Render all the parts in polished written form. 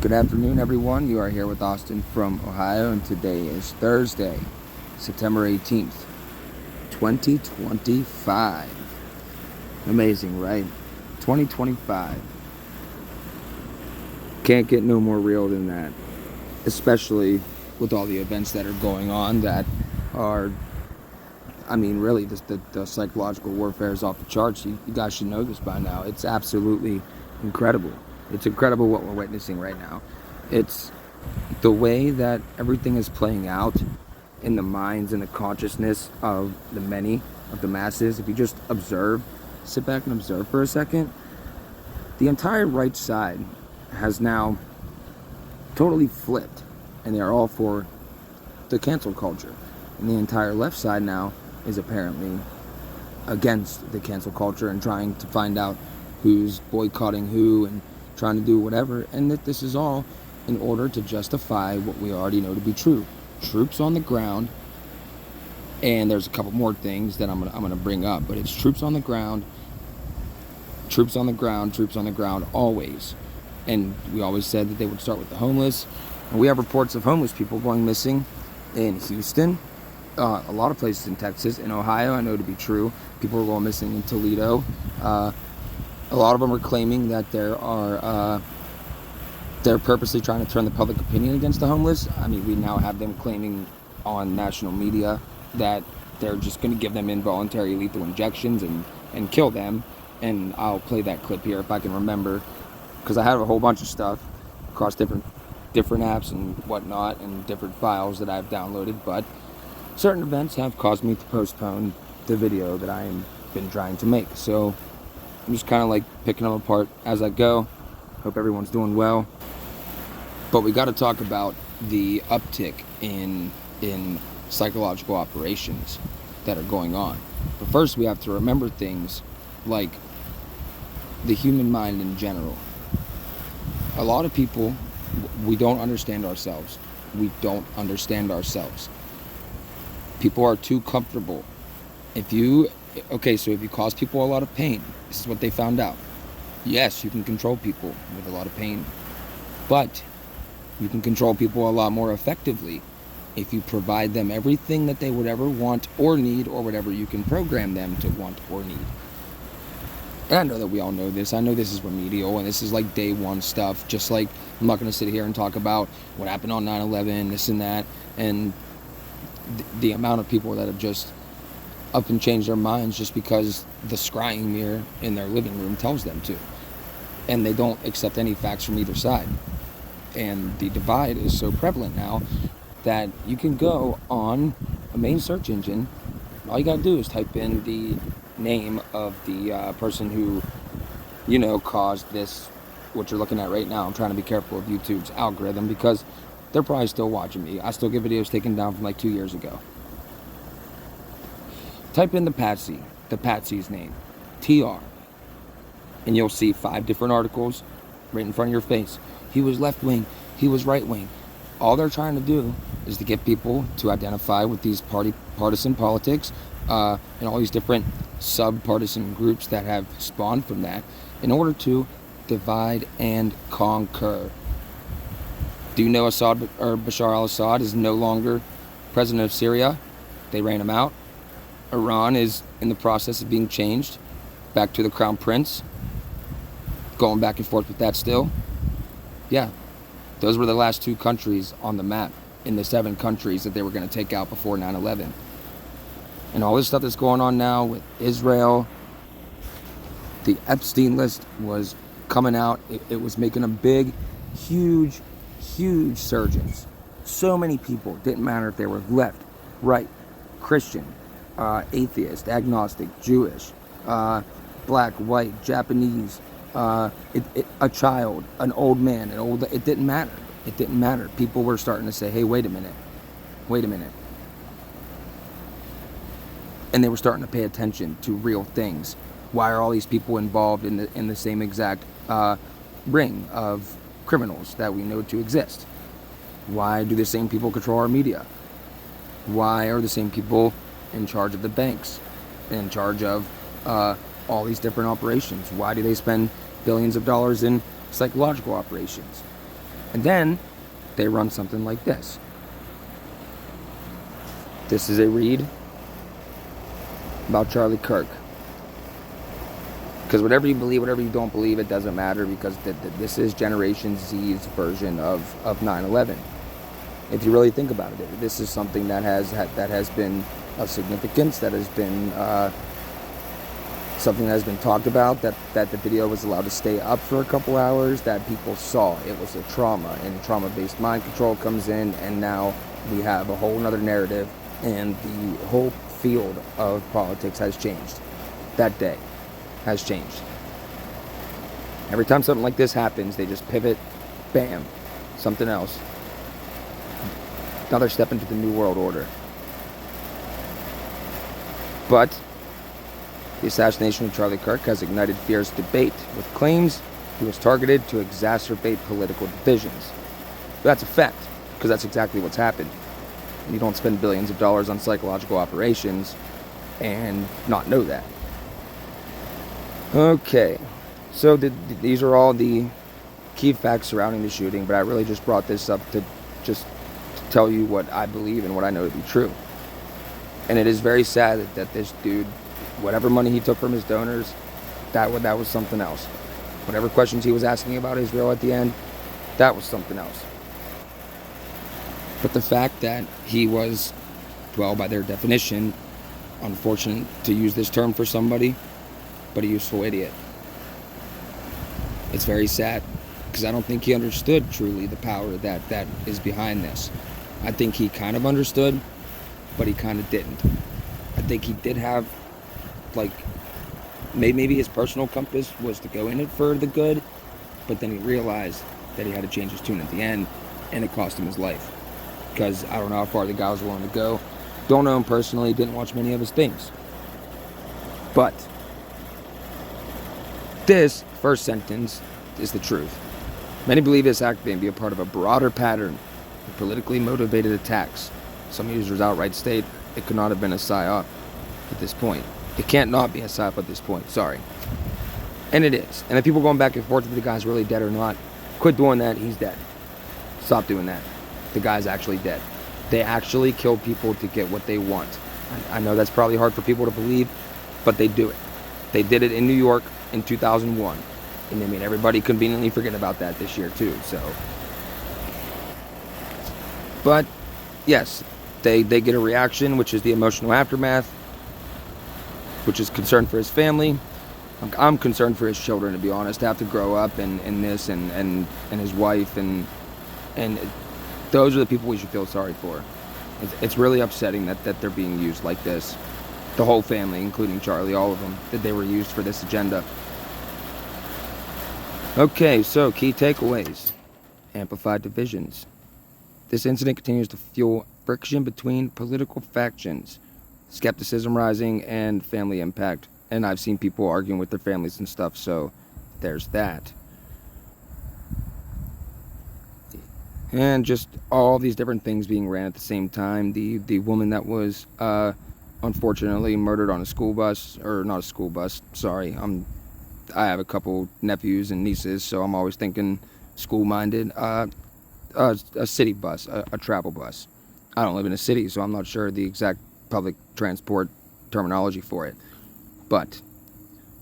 Good afternoon, everyone. You are here with Austin from Ohio, and today is Thursday, September 18th, 2025. Amazing, right? 2025. Can't get no more real than that, especially with all the events that are going on that are, really, the psychological warfare is off the charts. You guys should know this by now. It's absolutely incredible. It's incredible what we're witnessing right now. It's the way that everything is playing out in the minds and the consciousness of the many, of the masses. If you just observe, sit back and observe for a second, the entire right side has now totally flipped, and they are all for the cancel culture. And the entire left side now is apparently against the cancel culture and trying to find out who's boycotting who and trying to do whatever, and that this is all in order to justify what we already know to be true. Troops on the ground, and there's a couple more things that I'm gonna bring up, but it's troops on the ground, troops on the ground, troops on the ground always. And we always said that they would start with the homeless, and we have reports of homeless people going missing in Houston, a lot of places in Texas, in Ohio, I know to be true. People are going missing in Toledo. A lot of them are claiming that they're purposely trying to turn the public opinion against the homeless. We now have them claiming on national media that they're just going to give them involuntary lethal injections and kill them. And I'll play that clip here if I can remember, because I have a whole bunch of stuff across different apps and whatnot, and different files that I've downloaded. But certain events have caused me to postpone the video that I've been trying to make. So I'm just kind of like picking them apart as I go. Hope everyone's doing well. But we got to talk about the uptick in psychological operations that are going on. But first, we have to remember things like the human mind in general. A lot of people, we don't understand ourselves. We don't understand ourselves. People are too comfortable. If you cause people a lot of pain, this is what they found out. Yes, you can control people with a lot of pain, but you can control people a lot more effectively if you provide them everything that they would ever want or need, or whatever you can program them to want or need. And I know that we all know this. I know this is remedial, and this is like day one stuff. Just like I'm not going to sit here and talk about what happened on 9/11, this and that, and the amount of people that have just up and changed their minds just because the scrying mirror in their living room tells them to. And they don't accept any facts from either side. And the divide is so prevalent now that you can go on a main search engine. All you gotta do is type in the name of the person who, caused this, what you're looking at right now. I'm trying to be careful of YouTube's algorithm because they're probably still watching me. I still get videos taken down from like 2 years ago. Type in the Patsy's name, TR, and you'll see 5 different articles right in front of your face. He was left wing, he was right wing. All they're trying to do is to get people to identify with these partisan politics, and all these different sub-partisan groups that have spawned from that in order to divide and conquer. Do you know Bashar al-Assad is no longer president of Syria? They ran him out. Iran is in the process of being changed back to the crown prince. Going back and forth with that still. Yeah, those were the last 2 countries on the map in the 7 countries that they were going to take out before 9/11. And all this stuff that's going on now with Israel, the Epstein list was coming out. It was making a big, huge surgeons. So many people, didn't matter if they were left, right, Christian, atheist, agnostic, Jewish, black, white, Japanese, a child, an old man, it didn't matter. It didn't matter. People were starting to say, hey, wait a minute. And they were starting to pay attention to real things. Why are all these people involved in the same exact ring of criminals that we know to exist? Why do the same people control our media? Why are the same people in charge of the banks, in charge of all these different operations? Why do they spend billions of dollars in psychological operations? And then they run something like this. This is a read about Charlie Kirk. Because whatever you believe, whatever you don't believe, it doesn't matter, because this is Generation Z's version of 9/11. If you really think about it, this is something that has been of significance, that has been something that has been talked about, that the video was allowed to stay up for a couple hours, that people saw. It was a trauma, and trauma-based mind control comes in, and now we have a whole other narrative, and the whole field of politics has changed. That day has changed. Every time something like this happens, they just pivot, bam, something else. Another step into the New World Order. But the assassination of Charlie Kirk has ignited fierce debate, with claims he was targeted to exacerbate political divisions. That's a fact, because that's exactly what's happened. You don't spend billions of dollars on psychological operations and not know that. Okay, so these are all the key facts surrounding the shooting, but I really just brought this up to just tell you what I believe and what I know to be true. And it is very sad that this dude, whatever money he took from his donors, that was something else. Whatever questions he was asking about Israel at the end, that was something else. But the fact that he was, well, by their definition, unfortunate to use this term for somebody, but a useful idiot. It's very sad, because I don't think he understood truly the power that is behind this. I think he kind of understood, but he kind of didn't. I think he did have, like, maybe his personal compass was to go in it for the good, but then he realized that he had to change his tune at the end, and it cost him his life. Because I don't know how far the guy was willing to go. Don't know him personally, didn't watch many of his things. But this first sentence is the truth. Many believe this act may be a part of a broader pattern of politically motivated attacks. Some users outright state it could not have been a psyop at this point. It can't not be a psyop at this point, sorry. And it is. And the people going back and forth if the guy's really dead or not, quit doing that, he's dead. Stop doing that. The guy's actually dead. They actually kill people to get what they want. I know that's probably hard for people to believe, but they do it. They did it in New York in 2001. And I mean, everybody conveniently forget about that this year too, so. But, yes, they get a reaction, which is the emotional aftermath, which is concern for his family. I'm concerned for his children, to be honest, to have to grow up in this, and his wife, and those are the people we should feel sorry for. It's really upsetting that they're being used like this. The whole family, including Charlie, all of them, that they were used for this agenda. Okay, so key takeaways. Amplified divisions. This incident continues to fuel friction between political factions, skepticism rising, and family impact. And I've seen people arguing with their families and stuff, so there's that. And just all these different things being ran at the same time. The woman that was unfortunately murdered on a school bus, or not a school bus, sorry. I have a couple nephews and nieces, so I'm always thinking school-minded. A city bus, a travel bus. I don't live in a city, so I'm not sure the exact public transport terminology for it. But,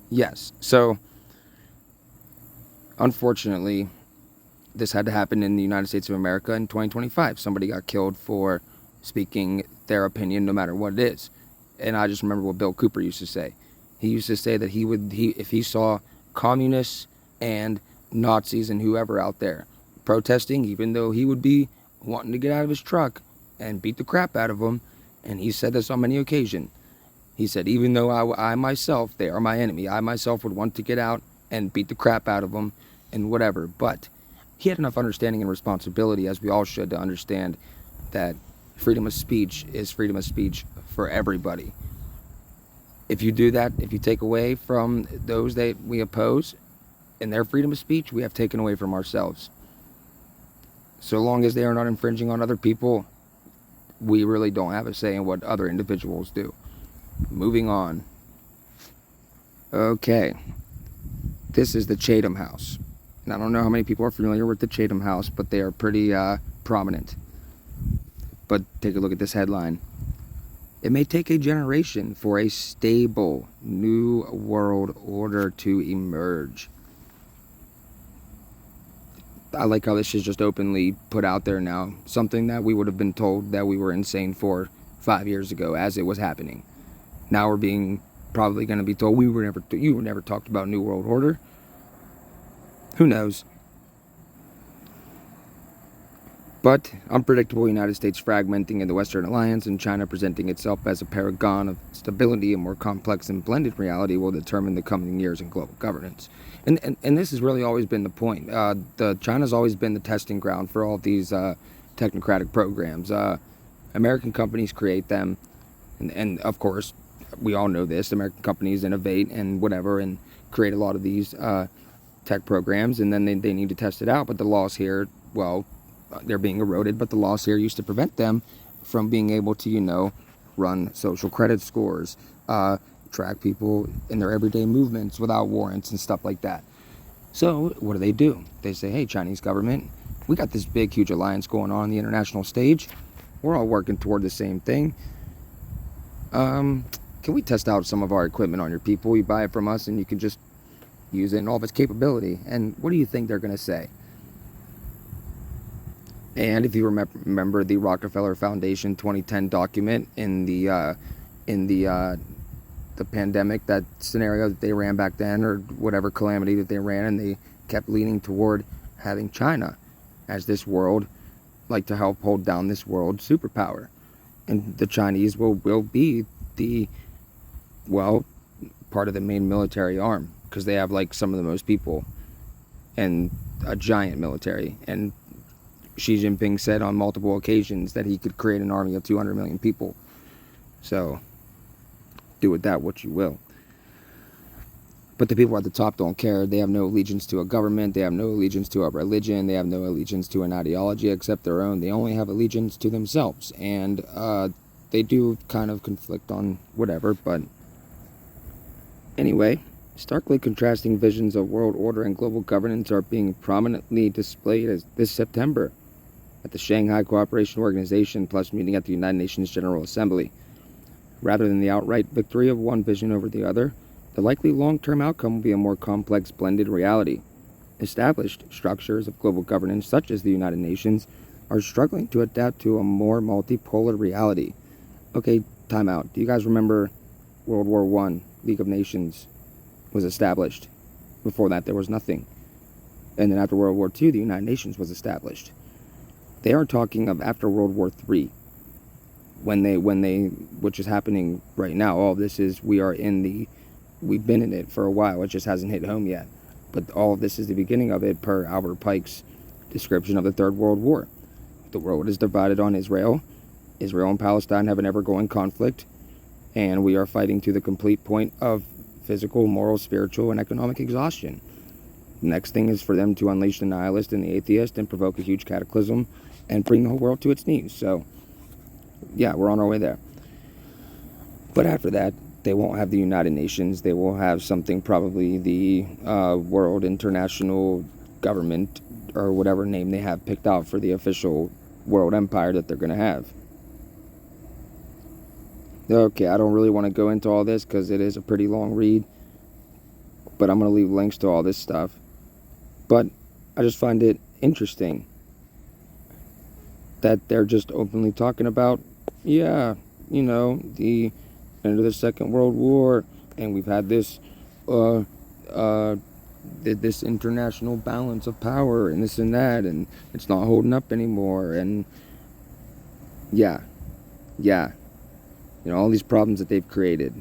yes. So, unfortunately, this had to happen in the United States of America in 2025. Somebody got killed for speaking their opinion, no matter what it is. And I just remember what Bill Cooper used to say. He used to say that if he saw communists and Nazis and whoever out there protesting, even though he would be wanting to get out of his truck and beat the crap out of them, and he said this on many occasions. He said, even though I myself, they are my enemy, I myself would want to get out and beat the crap out of them and whatever. But he had enough understanding and responsibility, as we all should, to understand that freedom of speech is freedom of speech for everybody. If you do that, if you take away from those that we oppose and their freedom of speech, we have taken away from ourselves. So long as they are not infringing on other people, we really don't have a say in what other individuals do. Moving on. Okay. This is the Chatham House. And I don't know how many people are familiar with the Chatham House, but they are pretty prominent. But take a look at this headline. It may take a generation for a stable new world order to emerge. I like how this is just openly put out there now. Something that we would have been told that we were insane for 5 years ago as it was happening. Now we're being probably going to be told you were never talked about New World Order. Who knows? But unpredictable United States fragmenting in the Western Alliance and China presenting itself as a paragon of stability, a more complex and blended reality will determine the coming years in global governance. And this has really always been the point. China's always been the testing ground for all of these technocratic programs. American companies create them, and of course, we all know this. American companies innovate and whatever and create a lot of these tech programs, and then they need to test it out. But the laws here, well, they're being eroded, but the laws here used to prevent them from being able to, run social credit scores, track people in their everyday movements without warrants and stuff like that. So what do? They say, hey, Chinese government, we got this big, huge alliance going on the international stage. We're all working toward the same thing. Can we test out some of our equipment on your people? You buy it from us and you can just use it in all of its capability. And what do you think they're going to say? And if you remember the Rockefeller Foundation 2010 document in the pandemic, that scenario that they ran back then, or whatever calamity that they ran, and they kept leaning toward having China as this world, like to help hold down this world superpower. And the Chinese will be part of the main military arm, because they have like some of the most people and a giant military. And Xi Jinping said on multiple occasions that he could create an army of 200 million people. So do with that what you will. But the people at the top don't care. They have no allegiance to a government. They have no allegiance to a religion. They have no allegiance to an ideology except their own. They only have allegiance to themselves. And they do kind of conflict on whatever. But anyway, starkly contrasting visions of world order and global governance are being prominently displayed this September at the Shanghai Cooperation Organization Plus meeting at the United Nations General Assembly. Rather than the outright victory of one vision over the other, the likely long-term outcome will be a more complex blended reality. Established structures of global governance, such as the United Nations, are struggling to adapt to a more multipolar reality. Okay, time out. Do you guys remember World War I, League of Nations was established? Before that, there was nothing. And then after World War II, the United Nations was established. They are talking of after World War III, which is happening right now. All of this is, we've been in it for a while. It just hasn't hit home yet. But all of this is the beginning of it, per Albert Pike's description of the Third World War. The world is divided on Israel. Israel and Palestine have an ever-growing conflict, and we are fighting to the complete point of physical, moral, spiritual, and economic exhaustion. The next thing is for them to unleash the nihilist and the atheist and provoke a huge cataclysm and bring the whole world to its knees. So, yeah, we're on our way there. But after that, they won't have the United Nations. They will have something, probably the World International Government, or whatever name they have picked out for the official world empire that they're going to have. Okay, I don't really want to go into all this because it is a pretty long read, but I'm going to leave links to all this stuff. But I just find it interesting that they're just openly talking about, the end of the Second World War, and we've had this this international balance of power and this and that, and it's not holding up anymore, and all these problems that they've created.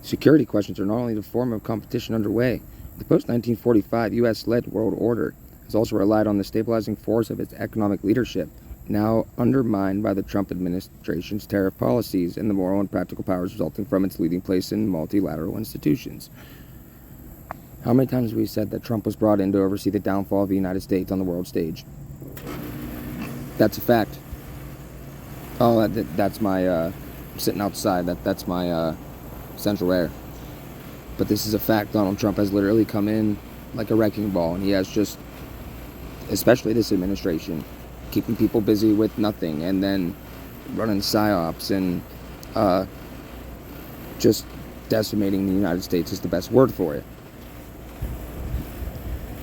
Security questions are not only the form of competition underway. The post-1945 U.S.-led world order has also relied on the stabilizing force of its economic leadership, now undermined by the Trump administration's tariff policies and the moral and practical powers resulting from its leading place in multilateral institutions. How many times have we said that Trump was brought in to oversee the downfall of the United States on the world stage? That's a fact. Oh, that's my, sitting outside, that's my, central air. But this is a fact. Donald Trump has literally come in like a wrecking ball, and he has just, especially this administration, keeping people busy with nothing, and then running psyops and just decimating the United States is the best word for it.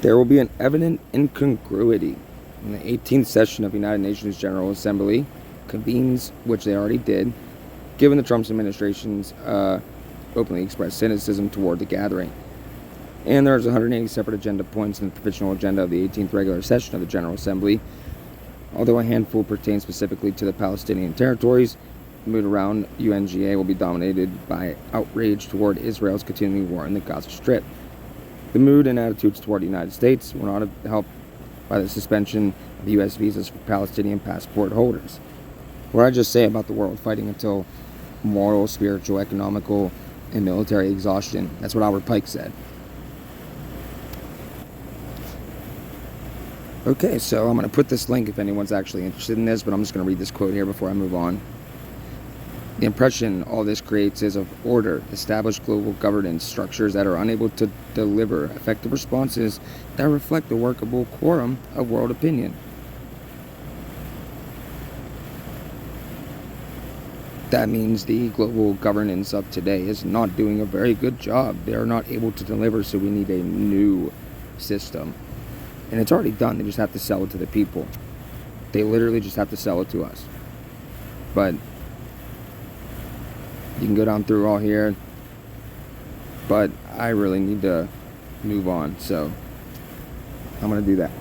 There will be an evident incongruity when the 18th session of the United Nations General Assembly convenes, which they already did, given the Trump administration's openly expressed cynicism toward the gathering. And there's 180 separate agenda points in the provisional agenda of the 18th regular session of the General Assembly. Although a handful pertain specifically to the Palestinian territories, the mood around UNGA will be dominated by outrage toward Israel's continuing war in the Gaza Strip. The mood and attitudes toward the United States were not helped by the suspension of U.S. visas for Palestinian passport holders. What I just say about the world fighting until moral, spiritual, economical, and military exhaustion. That's what Albert Pike said. Okay, so I'm going to put this link if anyone's actually interested in this, but I'm just going to read this quote here before I move on. The impression all this creates is of order, established global governance structures that are unable to deliver effective responses that reflect the workable quorum of world opinion. That means the global governance of today is not doing a very good job. They are not able to deliver, so we need a new system. And it's already done. They just have to sell it to the people. They literally just have to sell it to us. But you can go down through all here. But I really need to move on. So I'm going to do that.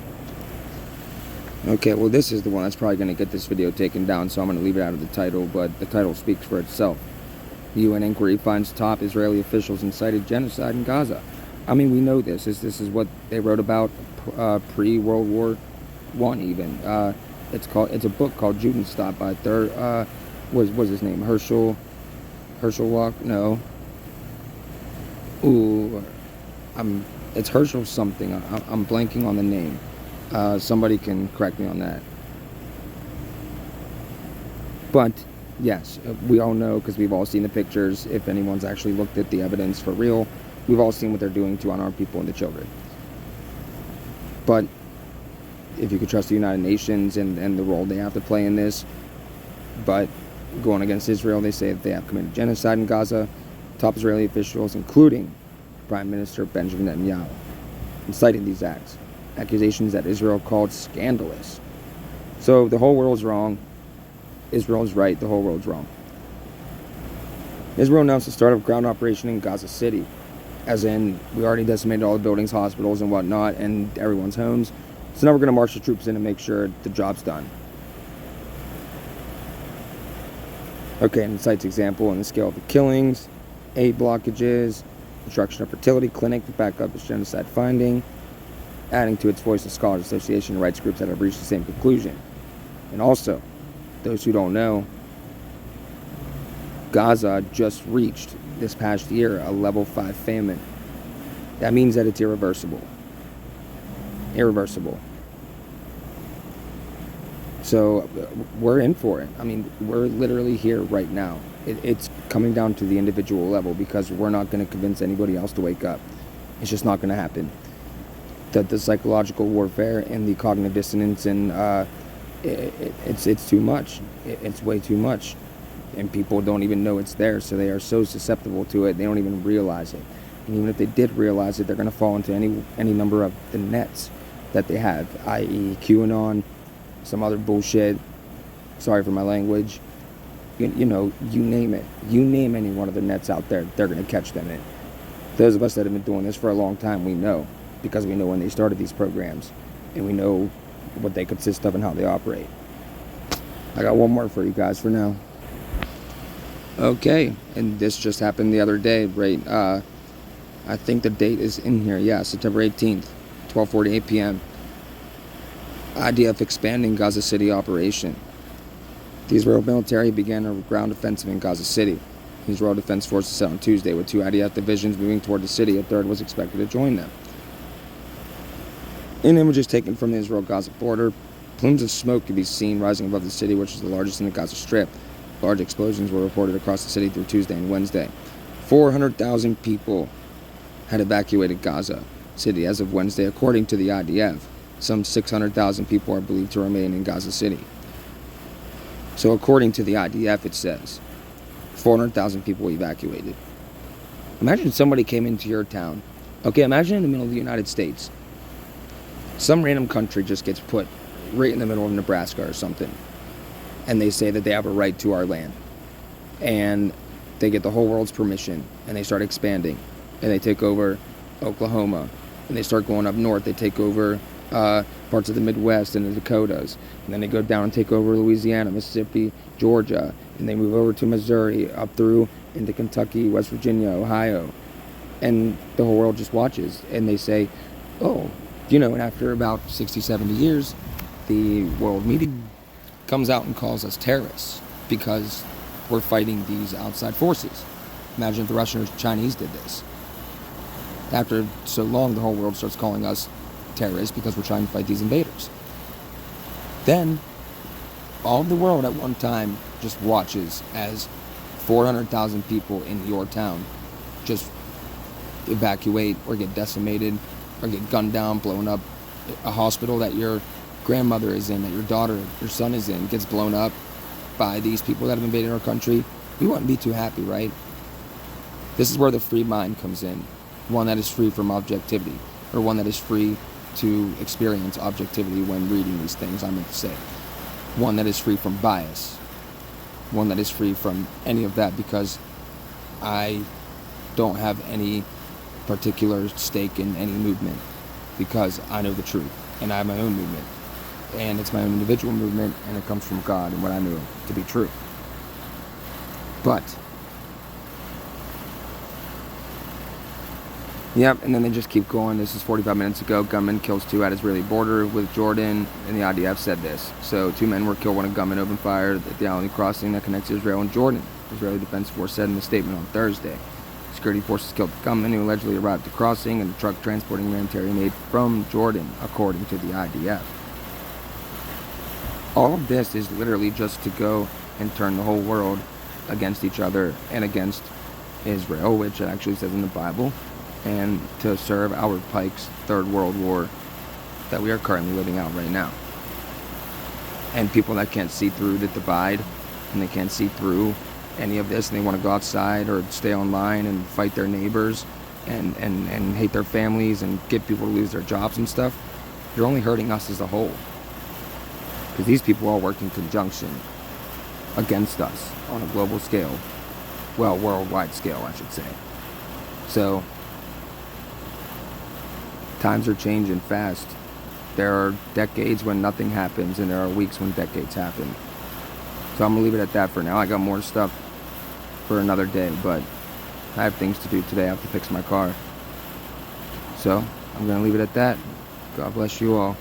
Okay, well, this is the one that's probably going to get this video taken down, so I'm going to leave it out of the title, but the title speaks for itself. The UN inquiry finds top Israeli officials incited genocide in Gaza. I mean, we know this. This is what they wrote about pre-World War I even. It's a book called Judenstaat by what's his name? Herschel Walk? No. Ooh, it's Herschel something. I'm blanking on the name. Somebody can correct me on that. But, yes, we all know, because we've all seen the pictures, if anyone's actually looked at the evidence for real, we've all seen what they're doing to unarmed people and the children. But, if you could trust the United Nations and the role they have to play in this, but going against Israel, they say that they have committed genocide in Gaza. Top Israeli officials, including Prime Minister Benjamin Netanyahu, inciting these acts. Accusations that Israel called scandalous. So the whole world's wrong. Israel's right. The whole world's wrong. Israel announced the start of ground operation in Gaza City. As in, we already decimated all the buildings, hospitals, and whatnot, and everyone's homes. So now we're going to march the troops in and make sure the job's done. Okay, and it cites example in the scale of the killings, aid blockages, construction of fertility clinic to back up its genocide finding, adding to its voice the Scholars Association and rights groups that have reached the same conclusion. And also, those who don't know, Gaza just reached this past year a level 5 famine. That means that it's irreversible. Irreversible. So we're in for it. I mean, we're literally here right now. It's coming down to the individual level because we're not going to convince anybody else to wake up. It's just not going to happen. The psychological warfare and the cognitive dissonance and it's too much. It's way too much, and people don't even know it's there. So they are so susceptible to it, they don't even realize it. And even if they did realize it, they're going to fall into any number of the nets that they have, i.e., QAnon, some other bullshit. Sorry for my language. You know, you name it. You name any one of the nets out there, they're going to catch them in. Those of us that have been doing this for a long time, we know. Because we know when they started these programs, and we know what they consist of and how they operate. I got one more for you guys for now. Okay, and this just happened the other day, right? I think the date is in here. Yeah, September 18th, 12:48 p.m. IDF expanding Gaza City operation. The Israel military began a ground offensive in Gaza City. The Israel Defense Forces set on Tuesday with 2 IDF divisions moving toward the city. A third was expected to join them. In images taken from the Israel-Gaza border, plumes of smoke could be seen rising above the city, which is the largest in the Gaza Strip. Large explosions were reported across the city through Tuesday and Wednesday. 400,000 people had evacuated Gaza. City as of Wednesday, according to the IDF. Some 600,000 people are believed to remain in Gaza City. So according to the IDF, it says 400,000 people evacuated. Imagine somebody came into your town. Okay, imagine in the middle of the United States, some random country just gets put right in the middle of Nebraska or something, and they say that they have a right to our land, and they get the whole world's permission, and they start expanding, and they take over Oklahoma, and they start going up north. They take over parts of the Midwest and the Dakotas, and then they go down and take over Louisiana, Mississippi, Georgia, and they move over to Missouri, up through into Kentucky, West Virginia, Ohio, and the whole world just watches, and they say, oh, and after about 60, 70 years, the world media comes out and calls us terrorists because we're fighting these outside forces. Imagine if the Russians or Chinese did this. After so long, the whole world starts calling us terrorists because we're trying to fight these invaders. Then, all of the world at one time just watches as 400,000 people in your town just evacuate or get decimated or get gunned down, blown up. A hospital that your grandmother is in, that your daughter, your son is in, gets blown up by these people that have invaded our country. We wouldn't be too happy, right? This is where the free mind comes in. One that is free from objectivity, or one that is free to experience objectivity when reading these things, I meant to say. One that is free from bias. One that is free from any of that, because I don't have any particular stake in any movement, because I know the truth, and I have my own movement, and it's my own individual movement, and it comes from God and what I know to be true. But yep, and then they just keep going. This is 45 minutes ago. Gunman kills 2 at Israeli border with Jordan, and the IDF said this. So 2 men were killed when a gunman opened fire at the Alani crossing that connects Israel and Jordan. Israeli Defense Force said in a statement on Thursday. Security forces killed the gunman who allegedly arrived at the crossing and the truck transporting humanitarian aid from Jordan, according to the IDF. All of this is literally just to go and turn the whole world against each other and against Israel, which it actually says in the Bible, and to serve Albert Pike's Third World War that we are currently living out right now. And people that can't see through the divide, and they can't see through any of this, and they want to go outside or stay online and fight their neighbors and hate their families and get people to lose their jobs and stuff, you're only hurting us as a whole. Because these people all work in conjunction against us on a global scale. Well, worldwide scale, I should say. So, times are changing fast. There are decades when nothing happens, and there are weeks when decades happen. So I'm going to leave it at that for now. I got more stuff for another day, but I have things to do today. I have to fix my car. So I'm going to leave it at that. God bless you all.